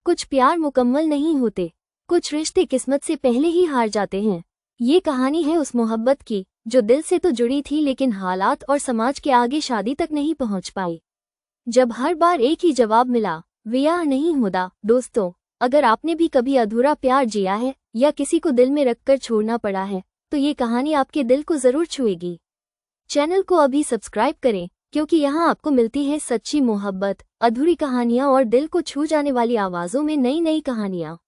कुछ प्यार मुकम्मल नहीं होते, कुछ रिश्ते किस्मत से पहले ही हार जाते हैं। ये कहानी है उस मोहब्बत की जो दिल से तो जुड़ी थी लेकिन हालात और समाज के आगे शादी तक नहीं पहुंच पाई। जब हर बार एक ही जवाब मिला, ब्याह नहीं होता। दोस्तों, अगर आपने भी कभी अधूरा प्यार जिया है या किसी को दिल में रखकर छोड़ना पड़ा है तो ये कहानी आपके दिल को जरूर छुएगी। चैनल को अभी सब्सक्राइब करें क्योंकि यहाँ आपको मिलती है सच्ची मोहब्बत, अधूरी कहानियाँ और दिल को छू जाने वाली आवाज़ों में नई नई कहानियाँ।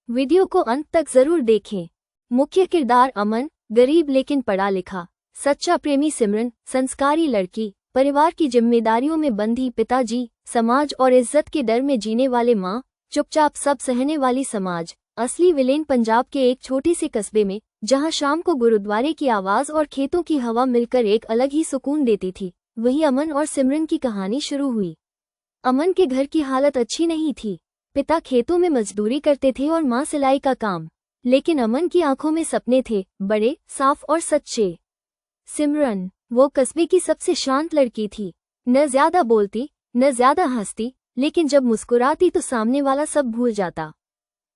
वीडियो को अंत तक जरूर देखें। मुख्य किरदार अमन, गरीब लेकिन पढ़ा लिखा, सच्चा प्रेमी सिमरन, संस्कारी लड़की, परिवार की जिम्मेदारियों में बंधी पिताजी, समाज और इज्जत के डर में जीने वाले माँ, चुपचाप सब सहने वाली समाज। असली विलेन पंजाब के एक छोटे से कस्बे में, जहाँ शाम को गुरुद्वारे की आवाज और खेतों की हवा मिलकर एक अलग ही सुकून देती थी, वहीं अमन और सिमरन की कहानी शुरू हुई। अमन के घर की हालत अच्छी नहीं थी। पिता खेतों में मजदूरी करते थे और माँ सिलाई का काम, लेकिन अमन की आंखों में सपने थे, बड़े, साफ और सच्चे। सिमरन, वो कस्बे की सबसे शांत लड़की थी, न ज्यादा बोलती न ज्यादा हंसती, लेकिन जब मुस्कुराती तो सामने वाला सब भूल जाता।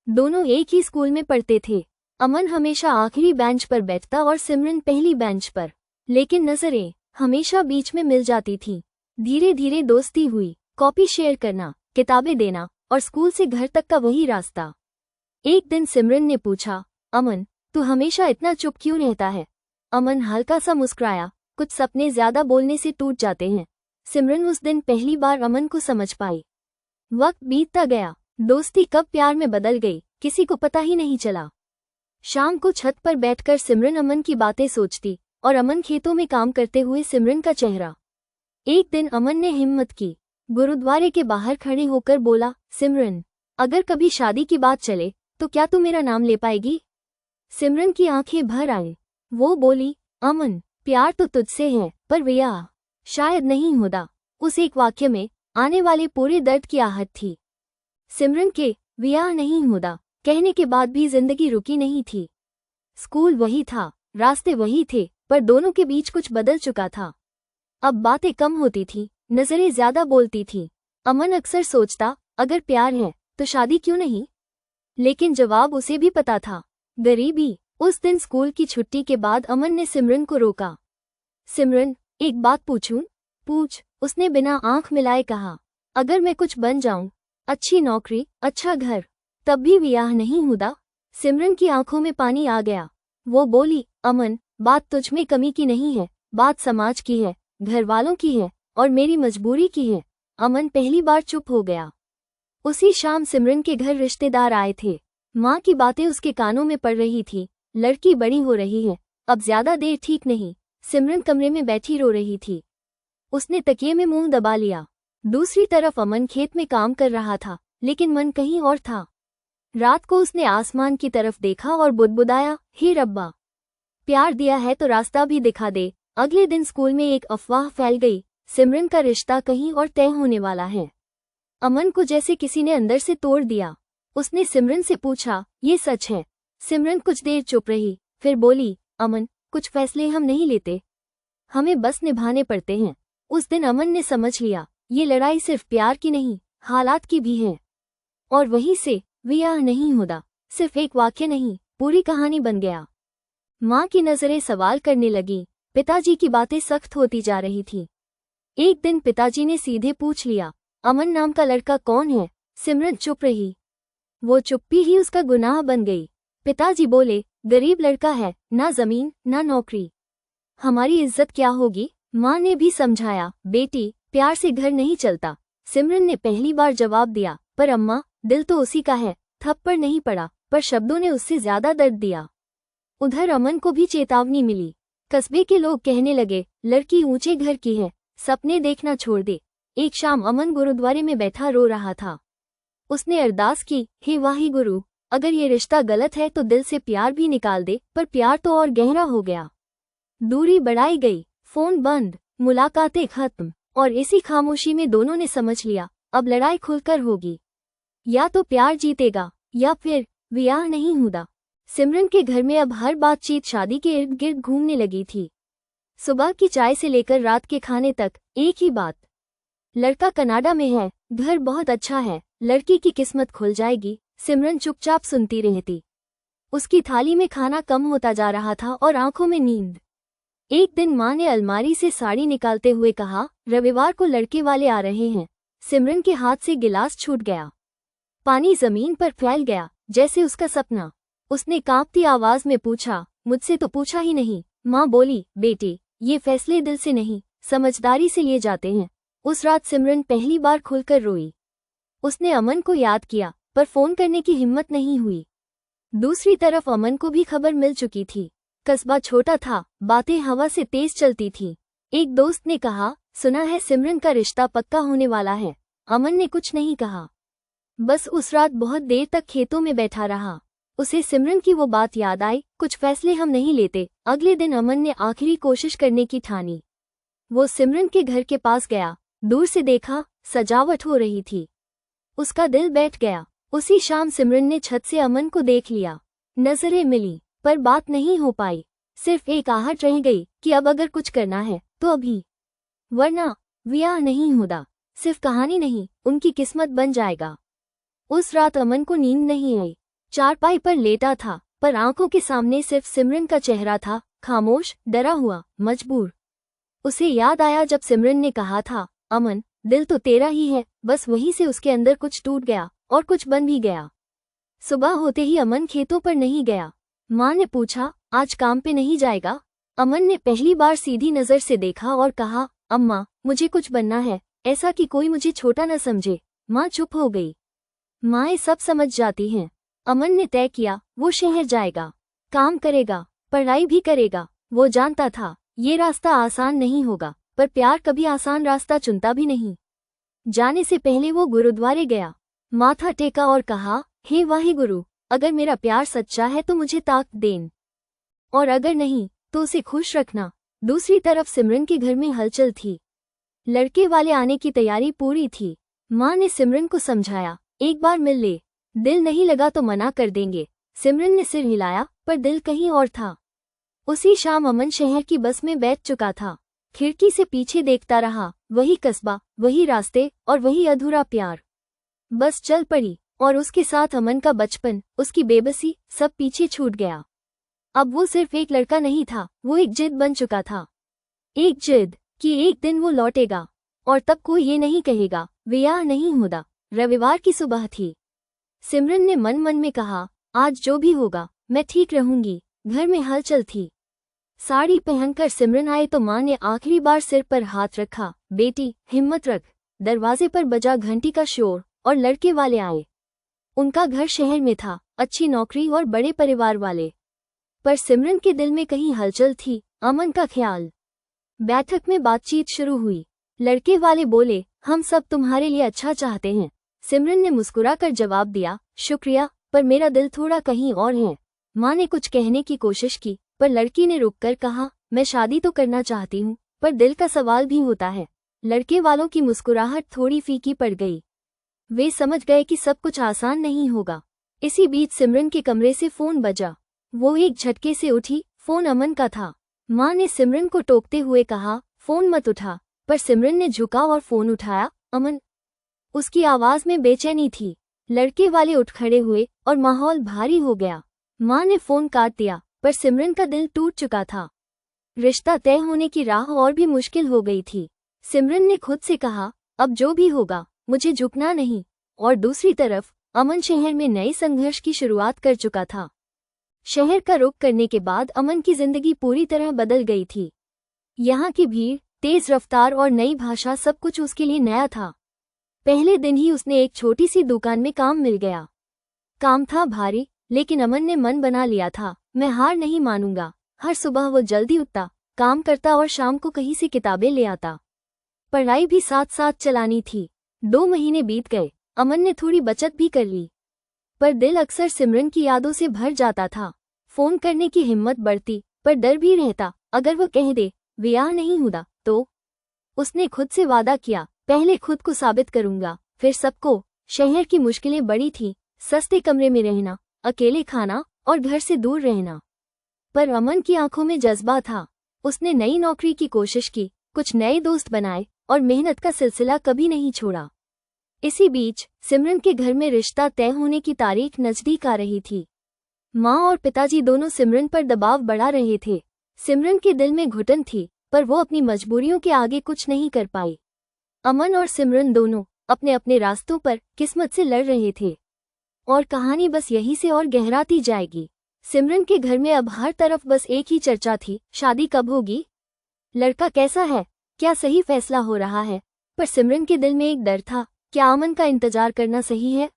दोनों एक ही स्कूल में पढ़ते थे। अमन हमेशा आखिरी बेंच पर बैठता और सिमरन पहली बेंच पर, लेकिन नजरें हमेशा बीच में मिल जाती थीं। धीरे धीरे दोस्ती हुई, कॉपी शेयर करना, किताबें देना और स्कूल से घर तक का वही रास्ता। एक दिन सिमरन ने पूछा, अमन, तू हमेशा इतना चुप क्यों रहता है? अमन हल्का सा मुस्कुराया, कुछ सपने ज्यादा बोलने से टूट जाते हैं। सिमरन उस दिन पहली बार अमन को समझ पाई। वक्त बीतता गया, दोस्ती कब प्यार में बदल गई किसी को पता ही नहीं चला। शाम को छत पर बैठकर सिमरन अमन की बातें सोचती और अमन खेतों में काम करते हुए सिमरन का चेहरा। एक दिन अमन ने हिम्मत की, गुरुद्वारे के बाहर खड़े होकर बोला, सिमरन, अगर कभी शादी की बात चले तो क्या तू मेरा नाम ले पाएगी? सिमरन की आंखें भर आईं। वो बोली, अमन, प्यार तो तुझसे है पर ब्याह शायद नहीं होता। उस एक वाक्य में आने वाले पूरे दर्द की आहट थी। सिमरन के ब्याह नहीं होता कहने के बाद भी जिंदगी रुकी नहीं थी। स्कूल वही था, रास्ते वही थे, पर दोनों के बीच कुछ बदल चुका था। अब बातें कम होती थी, नजरें ज्यादा बोलती थी। अमन अक्सर सोचता, अगर प्यार है तो शादी क्यों नहीं? लेकिन जवाब उसे भी पता था, गरीबी। उस दिन स्कूल की छुट्टी के बाद अमन ने सिमरन को रोका। सिमरन, एक बात पूछूं? पूछ, उसने बिना आंख मिलाए कहा। अगर मैं कुछ बन जाऊं, अच्छी नौकरी, अच्छा घर, तब भी ब्याह नहीं होता? सिमरन की आंखों में पानी आ गया। वो बोली, अमन, बात तुझ में कमी की नहीं है, बात समाज की है, घर वालों की है और मेरी मजबूरी की है। अमन पहली बार चुप हो गया। उसी शाम सिमरन के घर रिश्तेदार आए थे। माँ की बातें उसके कानों में पड़ रही थी, लड़की बड़ी हो रही है, अब ज्यादा देर ठीक नहीं। सिमरन कमरे में बैठी रो रही थी। उसने तकिए में मुंह दबा लिया। दूसरी तरफ अमन खेत में काम कर रहा था, लेकिन मन कहीं और था। रात को उसने आसमान की तरफ देखा और बुदबुदाया, हे रब्बा, प्यार दिया है तो रास्ता भी दिखा दे। अगले दिन स्कूल में एक अफवाह फैल गई, सिमरन का रिश्ता कहीं और तय होने वाला है। अमन को जैसे किसी ने अंदर से तोड़ दिया। उसने सिमरन से पूछा, ये सच है? सिमरन कुछ देर चुप रही, फिर बोली, अमन, कुछ फैसले हम नहीं लेते, हमें बस निभाने पड़ते हैं। उस दिन अमन ने समझ लिया, ये लड़ाई सिर्फ प्यार की नहीं, हालात की भी है। और वहीं से ब्याह नहीं होता सिर्फ एक वाक्य नहीं, पूरी कहानी बन गया। माँ की नजरें सवाल करने लगी, पिताजी की बातें सख्त होती जा रही थी। एक दिन पिताजी ने सीधे पूछ लिया, अमन नाम का लड़का कौन है? सिमरन चुप रही। वो चुप्पी ही उसका गुनाह बन गई। पिताजी बोले, गरीब लड़का है, ना जमीन ना नौकरी, हमारी इज्जत क्या होगी? माँ ने भी समझाया, बेटी, प्यार से घर नहीं चलता। सिमरन ने पहली बार जवाब दिया, पर अम्मा, दिल तो उसी का है। थप्पड़ नहीं पड़ा, पर शब्दों ने उससे ज्यादा दर्द दिया। उधर अमन को भी चेतावनी मिली। कस्बे के लोग कहने लगे, लड़की ऊंचे घर की है, सपने देखना छोड़ दे। एक शाम अमन गुरुद्वारे में बैठा रो रहा था। उसने अरदास की, हे वाहि गुरु, अगर ये रिश्ता गलत है तो दिल से प्यार भी निकाल दे। पर प्यार तो और गहरा हो गया। दूरी बढ़ाई गई, फोन बंद, मुलाकातें खत्म, और इसी खामोशी में दोनों ने समझ लिया, अब लड़ाई खुलकर होगी। या तो प्यार जीतेगा या फिर ब्याह नहीं होता। सिमरन के घर में अब हर बातचीत शादी के इर्द गिर्द घूमने लगी थी। सुबह की चाय से लेकर रात के खाने तक एक ही बात, लड़का कनाडा में है, घर बहुत अच्छा है, लड़की की किस्मत खुल जाएगी। सिमरन चुपचाप सुनती रहती। उसकी थाली में खाना कम होता जा रहा था और आंखों में नींद। एक दिन माँ ने अलमारी से साड़ी निकालते हुए कहा, रविवार को लड़के वाले आ रहे हैं। सिमरन के हाथ से गिलास छूट गया। पानी जमीन पर फैल गया जैसे उसका सपना। उसने कांपती आवाज में पूछा, मुझसे तो पूछा ही नहीं। माँ बोली, बेटी, ये फैसले दिल से नहीं समझदारी से लिए जाते हैं। उस रात सिमरन पहली बार खुलकर रोई। उसने अमन को याद किया पर फोन करने की हिम्मत नहीं हुई। दूसरी तरफ अमन को भी खबर मिल चुकी थी। कस्बा छोटा था, बातें हवा से तेज चलती थी। एक दोस्त ने कहा, सुना है सिमरन का रिश्ता पक्का होने वाला है। अमन ने कुछ नहीं कहा, बस उस रात बहुत देर तक खेतों में बैठा रहा। उसे सिमरन की वो बात याद आई, कुछ फैसले हम नहीं लेते। अगले दिन अमन ने आखिरी कोशिश करने की ठानी। वो सिमरन के घर के पास गया। दूर से देखा, सजावट हो रही थी। उसका दिल बैठ गया। उसी शाम सिमरन ने छत से अमन को देख लिया। नजरें मिली पर बात नहीं हो पाई। सिर्फ एक आहट रह गई कि अब अगर कुछ करना है तो अभी, वरना ब्याह नहीं होगा। सिर्फ कहानी नहीं, उनकी किस्मत बन जाएगा। उस रात अमन को नींद नहीं आई। चारपाई पर लेटा था पर आंखों के सामने सिर्फ सिमरन का चेहरा था, खामोश, डरा हुआ, मजबूर। उसे याद आया जब सिमरन ने कहा था, अमन, दिल तो तेरा ही है। बस वहीं से उसके अंदर कुछ टूट गया और कुछ बन भी गया। सुबह होते ही अमन खेतों पर नहीं गया। माँ ने पूछा, आज काम पे नहीं जाएगा? अमन ने पहली बार सीधी नजर से देखा और कहा, अम्मा, मुझे कुछ बनना है, ऐसा कि कोई मुझे छोटा न समझे। माँ चुप हो गई। माँएं सब समझ जाती हैं। अमन ने तय किया, वो शहर जाएगा, काम करेगा, पढ़ाई भी करेगा। वो जानता था ये रास्ता आसान नहीं होगा, पर प्यार कभी आसान रास्ता चुनता भी नहीं। जाने से पहले वो गुरुद्वारे गया, माथा टेका और कहा, हे वाहिगुरु, अगर मेरा प्यार सच्चा है तो मुझे ताकत देन, और अगर नहीं तो उसे खुश रखना। दूसरी तरफ सिमरन के घर में हलचल थी। लड़के वाले आने की तैयारी पूरी थी। माँ ने सिमरन को समझाया, एक बार मिल ले, दिल नहीं लगा तो मना कर देंगे। सिमरन ने सिर हिलाया पर दिल कहीं और था। उसी शाम अमन शहर की बस में बैठ चुका था। खिड़की से पीछे देखता रहा, वही कस्बा, वही रास्ते और वही अधूरा प्यार। बस चल पड़ी और उसके साथ अमन का बचपन, उसकी बेबसी, सब पीछे छूट गया। अब वो सिर्फ एक लड़का नहीं था, वो एक जिद बन चुका था। एक जिद कि एक दिन वो लौटेगा और तब कोई ये नहीं कहेगा ब्याह नहीं होगा। रविवार की सुबह थी। सिमरन ने मन मन में कहा, आज जो भी होगा मैं ठीक रहूंगी। घर में हलचल थी। साड़ी पहनकर सिमरन आए तो माँ ने आखिरी बार सिर पर हाथ रखा, बेटी, हिम्मत रख। दरवाजे पर बजा घंटी का शोर और लड़के वाले आए। उनका घर शहर में था, अच्छी नौकरी और बड़े परिवार वाले। पर सिमरन के दिल में कहीं हलचल थी, अमन का ख्याल। बैठक में बातचीत शुरू हुई। लड़के वाले बोले, हम सब तुम्हारे लिए अच्छा चाहते हैं। सिमरन ने मुस्कुराकर जवाब दिया, शुक्रिया, पर मेरा दिल थोड़ा कहीं और है। माँ ने कुछ कहने की कोशिश की पर लड़की ने रुककर कहा, मैं शादी तो करना चाहती हूँ, पर दिल का सवाल भी होता है। लड़के वालों की मुस्कुराहट थोड़ी फीकी पड़ गई। वे समझ गए कि सब कुछ आसान नहीं होगा। इसी बीच सिमरन के कमरे से फोन बजा। वो एक झटके से उठी। फोन अमन का था। माँ ने सिमरन को टोकते हुए कहा, फोन मत उठा, पर सिमरन ने झुका और फोन उठाया। अमन, उसकी आवाज में बेचैनी थी। लड़के वाले उठ खड़े हुए और माहौल भारी हो गया। माँ ने फोन काट दिया पर सिमरन का दिल टूट चुका था। रिश्ता तय होने की राह और भी मुश्किल हो गई थी। सिमरन ने खुद से कहा, अब जो भी होगा मुझे झुकना नहीं। और दूसरी तरफ अमन शहर में नए संघर्ष की शुरुआत कर चुका था। शहर का रुख करने के बाद अमन की जिंदगी पूरी तरह बदल गई थी। यहाँ की भीड़, तेज रफ्तार और नई भाषा, सब कुछ उसके लिए नया था। पहले दिन ही उसने एक छोटी सी दुकान में काम मिल गया। काम था भारी, लेकिन अमन ने मन बना लिया था, मैं हार नहीं मानूंगा। हर सुबह वो जल्दी उठता, काम करता और शाम को कहीं से किताबें ले आता। पढ़ाई भी साथ साथ चलानी थी। 2 महीने बीत गए। अमन ने थोड़ी बचत भी कर ली, पर दिल अक्सर सिमरन की यादों से भर जाता था। फोन करने की हिम्मत बढ़ती, पर डर भी रहता, अगर वो कह दे ब्याह नहीं हुआ तो। उसने खुद से वादा किया, पहले खुद को साबित करूंगा, फिर सबको। शहर की मुश्किलें बड़ी थी, सस्ते कमरे में रहना, अकेले खाना और घर से दूर रहना। पर अमन की आंखों में जज्बा था। उसने नई नौकरी की कोशिश की, कुछ नए दोस्त बनाए और मेहनत का सिलसिला कभी नहीं छोड़ा। इसी बीच सिमरन के घर में रिश्ता तय होने की तारीख नजदीक आ रही थी। माँ और पिताजी दोनों सिमरन पर दबाव बढ़ा रहे थे। सिमरन के दिल में घुटन थी, पर वो अपनी मजबूरियों के आगे कुछ नहीं कर पाई। अमन और सिमरन दोनों अपने अपने रास्तों पर किस्मत से लड़ रहे थे, और कहानी बस यहीं से और गहराती जाएगी। सिमरन के घर में अब हर तरफ बस एक ही चर्चा थी, शादी कब होगी, लड़का कैसा है, क्या सही फैसला हो रहा है। पर सिमरन के दिल में एक डर था, क्या अमन का इंतजार करना सही है,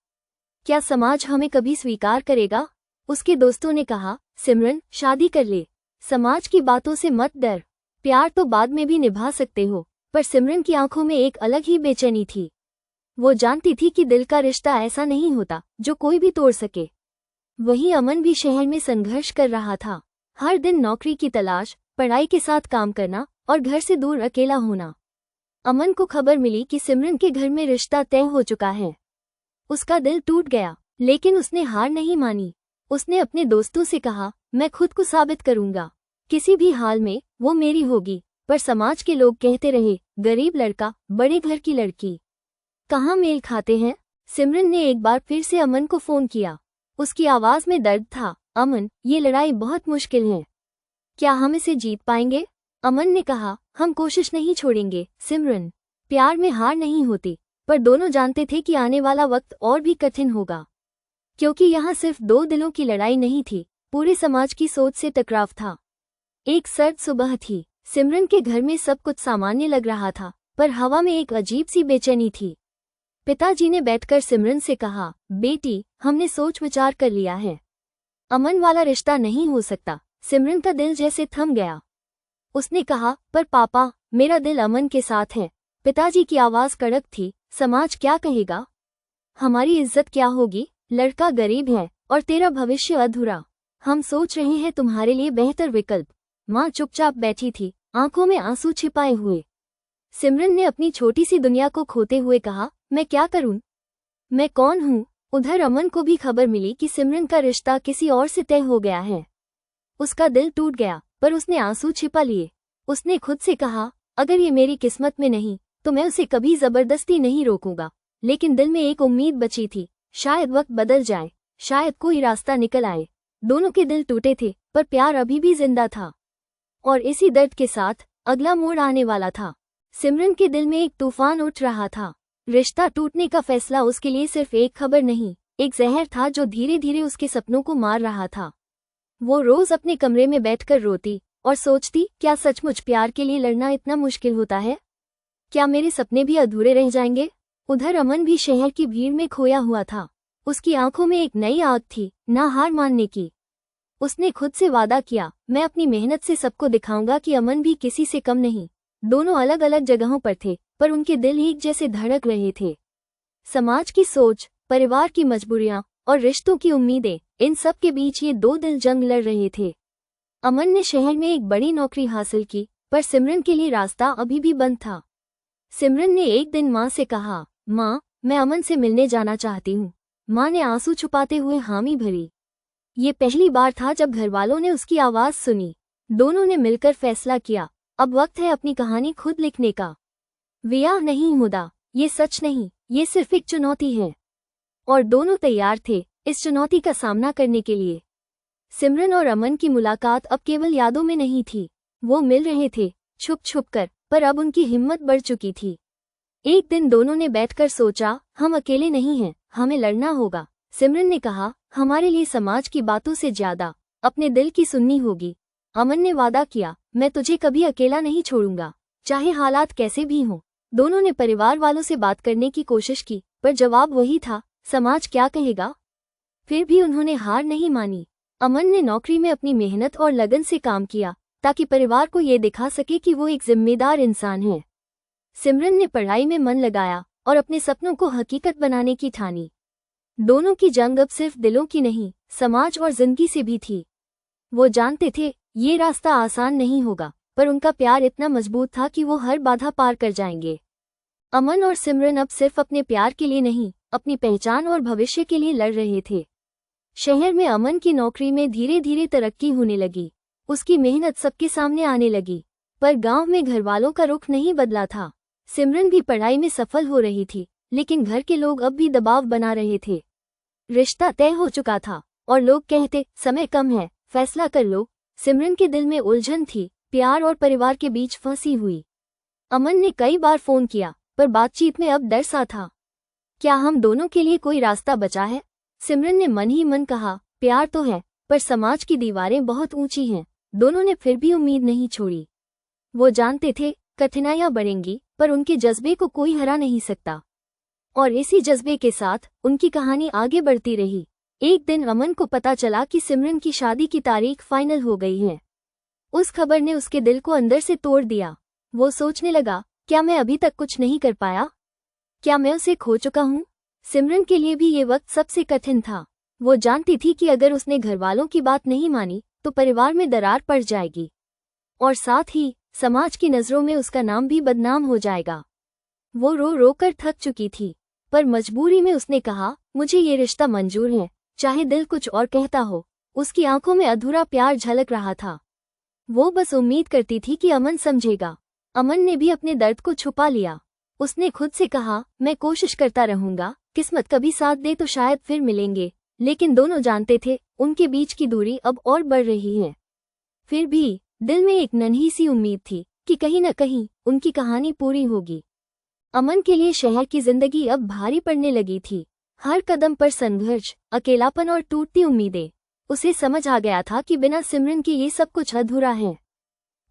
क्या समाज हमें कभी स्वीकार करेगा। उसके दोस्तों ने कहा, सिमरन शादी कर ले, समाज की बातों से मत डर, प्यार तो बाद में भी निभा सकते हो। पर सिमरन की आंखों में एक अलग ही बेचैनी थी। वो जानती थी कि दिल का रिश्ता ऐसा नहीं होता जो कोई भी तोड़ सके। वहीं अमन भी शहर में संघर्ष कर रहा था, हर दिन नौकरी की तलाश, पढ़ाई के साथ काम करना और घर से दूर अकेला होना। अमन को खबर मिली कि सिमरन के घर में रिश्ता तय हो चुका है। उसका दिल टूट गया, लेकिन उसने हार नहीं मानी। उसने अपने दोस्तों से कहा, मैं खुद को साबित करूंगा, किसी भी हाल में वो मेरी होगी। पर समाज के लोग कहते रहे, गरीब लड़का, बड़े घर की लड़की, कहाँ मेल खाते हैं। सिमरन ने एक बार फिर से अमन को फोन किया। उसकी आवाज में दर्द था, अमन, ये लड़ाई बहुत मुश्किल है, क्या हम इसे जीत पाएंगे। अमन ने कहा, हम कोशिश नहीं छोड़ेंगे सिमरन, प्यार में हार नहीं होती। पर दोनों जानते थे कि आने वाला वक्त और भी कठिन होगा, क्योंकि यहाँ सिर्फ दो दिलों की लड़ाई नहीं थी, पूरे समाज की सोच से टकराव था। एक सर्द सुबह थी, सिमरन के घर में सब कुछ सामान्य लग रहा था, पर हवा में एक अजीब सी बेचैनी थी। पिताजी ने बैठकर सिमरन से कहा, बेटी, हमने सोच विचार कर लिया है, अमन वाला रिश्ता नहीं हो सकता। सिमरन का दिल जैसे थम गया। उसने कहा, पर पापा, मेरा दिल अमन के साथ है। पिताजी की आवाज कड़क थी, समाज क्या कहेगा, हमारी इज्जत क्या होगी, लड़का गरीब है और तेरा भविष्य अधूरा। हम सोच रहे हैं तुम्हारे लिए बेहतर विकल्प। माँ चुपचाप बैठी थी, आंखों में आंसू छिपाए हुए। सिमरन ने अपनी छोटी सी दुनिया को खोते हुए कहा, मैं क्या करूं, मैं कौन हूं। उधर अमन को भी खबर मिली कि सिमरन का रिश्ता किसी और से तय हो गया है। उसका दिल टूट गया, पर उसने आंसू छिपा लिए। उसने खुद से कहा, अगर ये मेरी किस्मत में नहीं तो मैं उसे कभी जबरदस्ती नहीं रोकूंगा। लेकिन दिल में एक उम्मीद बची थी, शायद वक्त बदल जाए, शायद कोई रास्ता निकल आए। दोनों के दिल टूटे थे, पर प्यार अभी भी जिंदा था। और इसी दर्द के साथ अगला मोड़ आने वाला था। सिमरन के दिल में एक तूफान उठ रहा था। रिश्ता टूटने का फैसला उसके लिए सिर्फ एक खबर नहीं, एक जहर था जो धीरे धीरे उसके सपनों को मार रहा था। वो रोज अपने कमरे में बैठकर रोती और सोचती, क्या सचमुच प्यार के लिए लड़ना इतना मुश्किल होता है, क्या मेरे सपने भी अधूरे रह जाएंगे। उधर अमन भी शहर की भीड़ में खोया हुआ था। उसकी आंखों में एक नई आग थी, ना हार मानने की। उसने खुद से वादा किया, मैं अपनी मेहनत से सबको दिखाऊंगा कि अमन भी किसी से कम नहीं। दोनों अलग अलग जगहों पर थे, पर उनके दिल एक जैसे धड़क रहे थे। समाज की सोच, परिवार की मजबूरियां और रिश्तों की उम्मीदें, इन सब के बीच ये दो दिल जंग लड़ रहे थे। अमन ने शहर में एक बड़ी नौकरी हासिल की, पर सिमरन के लिए रास्ता अभी भी बंद था। सिमरन ने एक दिन माँ से कहा, माँ, मैं अमन से मिलने जाना चाहती हूँ। माँ ने आंसू छुपाते हुए हामी भरी। ये पहली बार था जब घरवालों ने उसकी आवाज सुनी। दोनों ने मिलकर फैसला किया, अब वक्त है अपनी कहानी खुद लिखने का। विवाह नहीं होगा, ये सच नहीं, ये सिर्फ एक चुनौती है। और दोनों तैयार थे इस चुनौती का सामना करने के लिए। सिमरन और अमन की मुलाकात अब केवल यादों में नहीं थी। वो मिल रहे थे, छुप छुप कर, पर अब उनकी हिम्मत बढ़ चुकी थी। एक दिन दोनों ने बैठकर सोचा, हम अकेले नहीं हैं, हमें लड़ना होगा। सिमरन ने कहा, हमारे लिए समाज की बातों से ज्यादा अपने दिल की सुननी होगी। अमन ने वादा किया, मैं तुझे कभी अकेला नहीं छोड़ूंगा, चाहे हालात कैसे भी हों। दोनों ने परिवार वालों से बात करने की कोशिश की, पर जवाब वही था, समाज क्या कहेगा। फिर भी उन्होंने हार नहीं मानी। अमन ने नौकरी में अपनी मेहनत और लगन से काम किया, ताकि परिवार को ये दिखा सके कि वो एक जिम्मेदार इंसान है। सिमरन ने पढ़ाई में मन लगाया और अपने सपनों को हकीकत बनाने की ठानी। दोनों की जंग अब सिर्फ दिलों की नहीं, समाज और जिंदगी से भी थी। वो जानते थे ये रास्ता आसान नहीं होगा, पर उनका प्यार इतना मजबूत था कि वो हर बाधा पार कर जाएंगे। अमन और सिमरन अब सिर्फ अपने प्यार के लिए नहीं, अपनी पहचान और भविष्य के लिए लड़ रहे थे। शहर में अमन की नौकरी में धीरे धीरे तरक्की होने लगी। उसकी मेहनत सबके सामने आने लगी। पर गांव में घरवालों का रुख नहीं बदला था। सिमरन भी पढ़ाई में सफल हो रही थी, लेकिन घर के लोग अब भी दबाव बना रहे थे। रिश्ता तय हो चुका था और लोग कहते समय कम है, फैसला कर लो। सिमरन के दिल में उलझन थी, प्यार और परिवार के बीच फंसी हुई। अमन ने कई बार फोन किया पर बातचीत में अब डर सा था। क्या हम दोनों के लिए कोई रास्ता बचा है? सिमरन ने मन ही मन कहा, प्यार तो है पर समाज की दीवारें बहुत ऊंची हैं। दोनों ने फिर भी उम्मीद नहीं छोड़ी। वो जानते थे कठिनाइयां बढ़ेंगी पर उनके जज्बे को कोई हरा नहीं सकता। और इसी जज्बे के साथ उनकी कहानी आगे बढ़ती रही। एक दिन अमन को पता चला कि सिमरन की शादी की तारीख फाइनल हो गई है। उस खबर ने उसके दिल को अंदर से तोड़ दिया। वो सोचने लगा, क्या मैं अभी तक कुछ नहीं कर पाया? क्या मैं उसे खो चुका हूँ? सिमरन के लिए भी ये वक्त सबसे कठिन था। वो जानती थी कि अगर उसने घरवालों की बात नहीं मानी तो परिवार में दरार पड़ जाएगी और साथ ही समाज की नज़रों में उसका नाम भी बदनाम हो जाएगा। वो रो रो कर थक चुकी थी पर मजबूरी में उसने कहा, मुझे ये रिश्ता मंजूर है, चाहे दिल कुछ और कहता हो। उसकी आंखों में अधूरा प्यार झलक रहा था। वो बस उम्मीद करती थी कि अमन समझेगा। अमन ने भी अपने दर्द को छुपा लिया। उसने खुद से कहा, मैं कोशिश करता रहूंगा, किस्मत कभी साथ दे तो शायद फिर मिलेंगे। लेकिन दोनों जानते थे उनके बीच की दूरी अब और बढ़ रही है। फिर भी दिल में एक नन्ही सी उम्मीद थी कि कहीं न कहीं उनकी कहानी पूरी होगी। अमन के लिए शहर की जिंदगी अब भारी पड़ने लगी थी। हर कदम पर संघर्ष, अकेलापन और टूटती उम्मीदें। उसे समझ आ गया था कि बिना सिमरन के ये सब कुछ अधूरा है।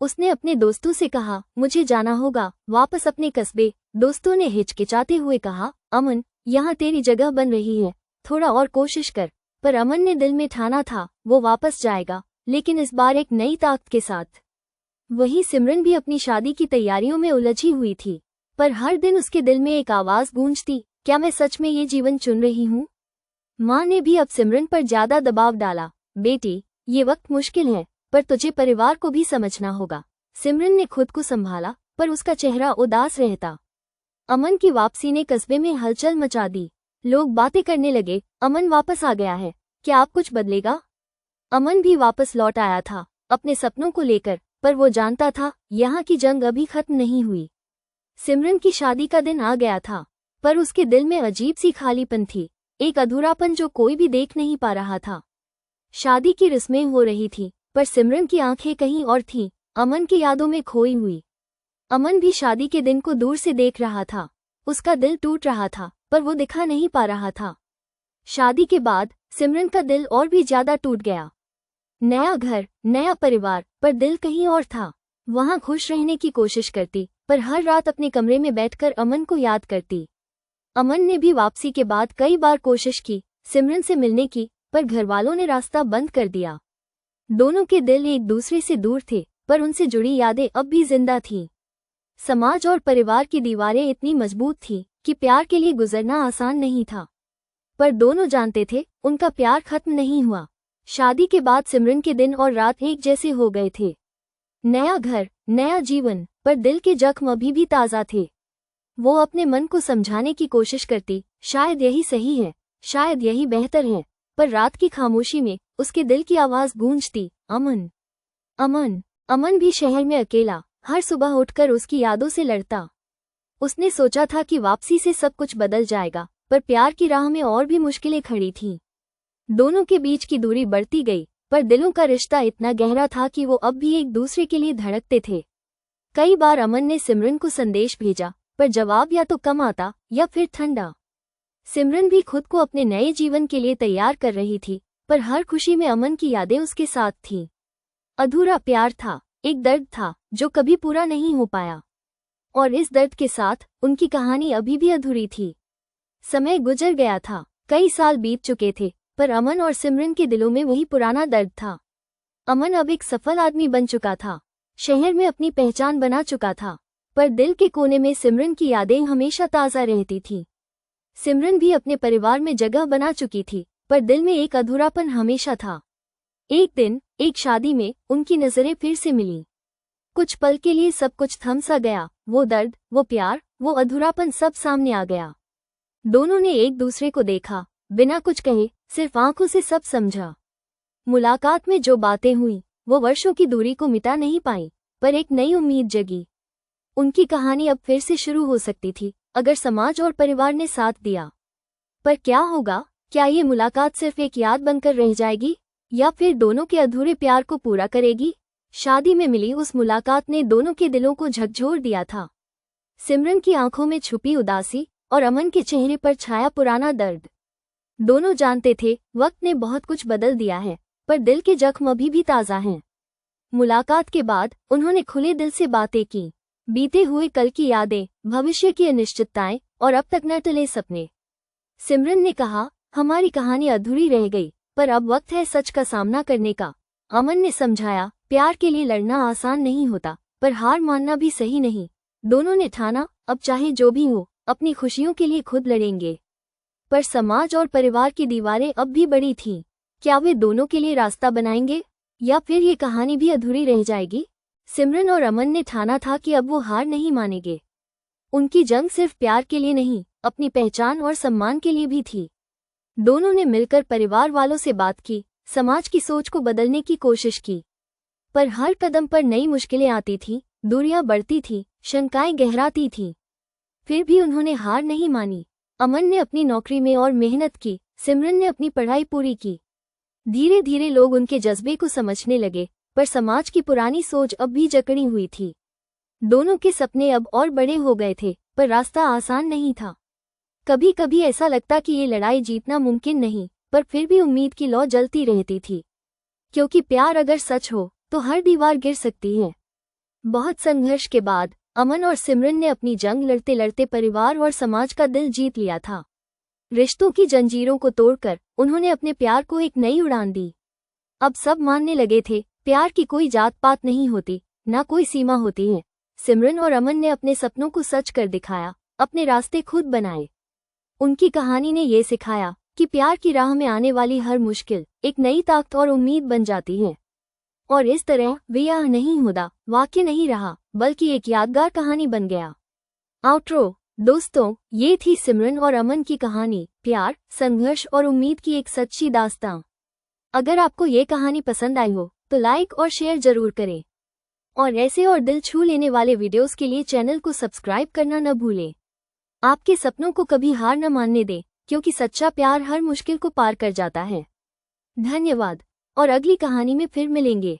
उसने अपने दोस्तों से कहा, मुझे जाना होगा वापस अपने कस्बे। दोस्तों ने हिचकिचाते हुए कहा, अमन, यहाँ तेरी जगह बन रही है, थोड़ा और कोशिश कर। पर अमन ने दिल में ठाना था वो वापस जाएगा, लेकिन इस बार एक नई ताकत के साथ। वही सिमरन भी अपनी शादी की तैयारियों में उलझी हुई थी, पर हर दिन उसके दिल में एक आवाज गूंजती, क्या मैं सच में ये जीवन चुन रही हूँ? माँ ने भी अब सिमरन पर ज्यादा दबाव डाला, बेटी, ये वक्त मुश्किल है पर तुझे परिवार को भी समझना होगा। सिमरन ने खुद को संभाला पर उसका चेहरा उदास रहता। अमन की वापसी ने कस्बे में हलचल मचा दी। लोग बातें करने लगे, अमन वापस आ गया है, क्या आप कुछ बदलेगा? अमन भी वापस लौट आया था अपने सपनों को लेकर, पर वो जानता था यहाँ की जंग अभी खत्म नहीं हुई। सिमरन की शादी का दिन आ गया था पर उसके दिल में अजीब सी खालीपन थी, एक अधूरापन जो कोई भी देख नहीं पा रहा था। शादी की रस्में हो रही थी पर सिमरन की आंखें कहीं और थीं, अमन की यादों में खोई हुई। अमन भी शादी के दिन को दूर से देख रहा था। उसका दिल टूट रहा था पर वो दिखा नहीं पा रहा था। शादी के बाद सिमरन का दिल और भी ज्यादा टूट गया। नया घर, नया परिवार, पर दिल कहीं और था। वहां खुश रहने की कोशिश करती पर हर रात अपने कमरे में बैठकर अमन को याद करती। अमन ने भी वापसी के बाद कई बार कोशिश की सिमरन से मिलने की, पर घरवालों ने रास्ता बंद कर दिया। दोनों के दिल एक दूसरे से दूर थे पर उनसे जुड़ी यादें अब भी जिंदा थीं। समाज और परिवार की दीवारें इतनी मजबूत थीं कि प्यार के लिए गुजरना आसान नहीं था। पर दोनों जानते थे उनका प्यार खत्म नहीं हुआ। शादी के बाद सिमरन के दिन और रात एक जैसे हो गए थे। नया घर, नया जीवन, पर दिल के जख्म अभी भी ताज़ा थे। वो अपने मन को समझाने की कोशिश करती, शायद यही सही है, शायद यही बेहतर है, पर रात की खामोशी में उसके दिल की आवाज़ गूंजती, अमन, अमन। अमन भी शहर में अकेला हर सुबह उठकर उसकी यादों से लड़ता। उसने सोचा था कि वापसी से सब कुछ बदल जाएगा, पर प्यार की राह में और भी मुश्किलें खड़ी थीं। दोनों के बीच की दूरी बढ़ती गई, पर दिलों का रिश्ता इतना गहरा था कि वो अब भी एक दूसरे के लिए धड़कते थे। कई बार अमन ने सिमरन को संदेश भेजा, पर जवाब या तो कम आता या फिर ठंडा। सिमरन भी खुद को अपने नए जीवन के लिए तैयार कर रही थी, पर हर खुशी में अमन की यादें उसके साथ थीं। अधूरा प्यार था, एक दर्द था जो कभी पूरा नहीं हो पाया, और इस दर्द के साथ उनकी कहानी अभी भी अधूरी थी। समय गुजर गया था, कई साल बीत चुके थे, पर अमन और सिमरन के दिलों में वही पुराना दर्द था। अमन अब एक सफल आदमी बन चुका था, शहर में अपनी पहचान बना चुका था, पर दिल के कोने में सिमरन की यादें हमेशा ताज़ा रहती थीं। सिमरन भी अपने परिवार में जगह बना चुकी थी, पर दिल में एक अधूरापन हमेशा था। एक दिन एक शादी में उनकी नजरें फिर से मिलीं। कुछ पल के लिए सब कुछ थम सा गया, वो दर्द, वो प्यार, वो अधूरापन सब सामने आ गया। दोनों ने एक दूसरे को देखा, बिना कुछ कहे, सिर्फ आंखों से सब समझा। मुलाकात में जो बातें हुई वो वर्षों की दूरी को मिटा नहीं पाई, पर एक नई उम्मीद जगी। उनकी कहानी अब फिर से शुरू हो सकती थी, अगर समाज और परिवार ने साथ दिया। पर क्या होगा? क्या ये मुलाकात सिर्फ एक याद बनकर रह जाएगी या फिर दोनों के अधूरे प्यार को पूरा करेगी? शादी में मिली उस मुलाकात ने दोनों के दिलों को झकझोर दिया था। सिमरन की आंखों में छुपी उदासी और अमन के चेहरे पर छाया पुराना दर्द। दोनों जानते थे वक्त ने बहुत कुछ बदल दिया है, पर दिल के जख्म अभी भी ताज़ा हैं। मुलाकात के बाद उन्होंने खुले दिल से बातें की, बीते हुए कल की यादें, भविष्य की अनिश्चितताएं और अब तक न टले सपने। सिमरन ने कहा, हमारी कहानी अधूरी रह गई, पर अब वक्त है सच का सामना करने का। अमन ने समझाया, प्यार के लिए लड़ना आसान नहीं होता, पर हार मानना भी सही नहीं। दोनों ने ठाना, अब चाहे जो भी हो, अपनी खुशियों के लिए खुद लड़ेंगे। पर समाज और परिवार की दीवारें अब भी बड़ी थीं। क्या वे दोनों के लिए रास्ता बनाएंगे या फिर ये कहानी भी अधूरी रह जाएगी? सिमरन और अमन ने ठाना था कि अब वो हार नहीं मानेंगे। उनकी जंग सिर्फ प्यार के लिए नहीं, अपनी पहचान और सम्मान के लिए भी थी। दोनों ने मिलकर परिवार वालों से बात की, समाज की सोच को बदलने की कोशिश की। पर हर कदम पर नई मुश्किलें आती थीं, दूरियां बढ़ती थीं, शंकाएं गहराती थीं। फिर भी उन्होंने हार नहीं मानी। अमन ने अपनी नौकरी में और मेहनत की, सिमरन ने अपनी पढ़ाई पूरी की। धीरे धीरे लोग उनके जज्बे को समझने लगे, पर समाज की पुरानी सोच अब भी जकड़ी हुई थी। दोनों के सपने अब और बड़े हो गए थे, पर रास्ता आसान नहीं था। कभी कभी ऐसा लगता कि ये लड़ाई जीतना मुमकिन नहीं, पर फिर भी उम्मीद की लौ जलती रहती थी। क्योंकि प्यार अगर सच हो तो हर दीवार गिर सकती है। बहुत संघर्ष के बाद अमन और सिमरन ने अपनी जंग लड़ते लड़ते परिवार और समाज का दिल जीत लिया था। रिश्तों की जंजीरों को तोड़कर उन्होंने अपने प्यार को एक नई उड़ान दी। अब सब मानने लगे थे, प्यार की कोई जात पात नहीं होती, ना कोई सीमा होती है। सिमरन और अमन ने अपने सपनों को सच कर दिखाया, अपने रास्ते खुद बनाए। उनकी कहानी ने ये सिखाया कि प्यार की राह में आने वाली हर मुश्किल एक नई ताकत और उम्मीद बन जाती है। और इस तरह वे यह नहीं होता वाक्य नहीं रहा, बल्कि एक यादगार कहानी बन गया। आउट्रो। दोस्तों, ये थी सिमरन और अमन की कहानी, प्यार, संघर्ष और उम्मीद की एक सच्ची दास्तां। अगर आपको ये कहानी पसंद आई हो तो लाइक और शेयर जरूर करें। और ऐसे और दिल छू लेने वाले वीडियोस के लिए चैनल को सब्सक्राइब करना न भूलें। आपके सपनों को कभी हार न मानने दें, क्योंकि सच्चा प्यार हर मुश्किल को पार कर जाता है। धन्यवाद और अगली कहानी में फिर मिलेंगे।